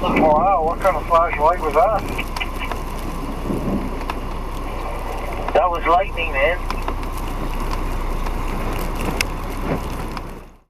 Wow, what kind of flashlight was that? That was lightning, man.